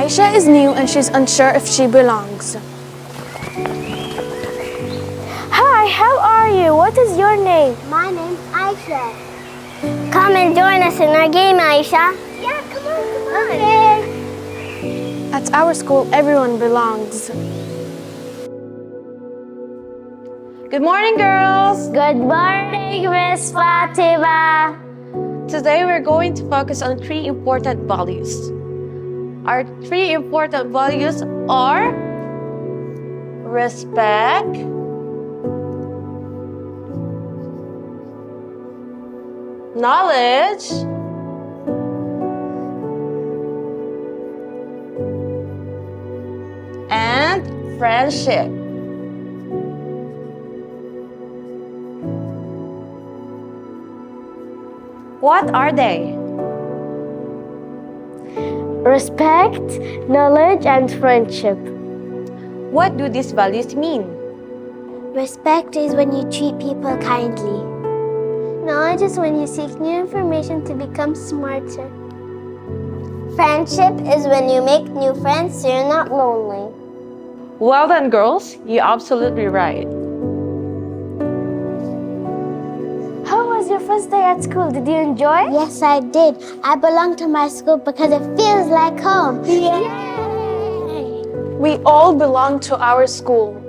Aisha is new and she's unsure if she belongs. Hi, how are you? What is your name? My name's Aisha. Come and join us in our game, Aisha. Yeah, come on. Okay. At our school, everyone belongs. Good morning, girls! Good morning, Miss Fatima. Today we're going to focus on 3 important values. Our 3 important values are respect, knowledge, and friendship. What are they? Respect, knowledge, and friendship. What do these values mean? Respect is when you treat people kindly. Knowledge is when you seek new information to become smarter. Friendship is when you make new friends so you're not lonely. Well done, girls. You're absolutely right. How was your first day at school? Did you enjoy? Yes, I did. I belong to my school because it feels like home. We all belong to our school.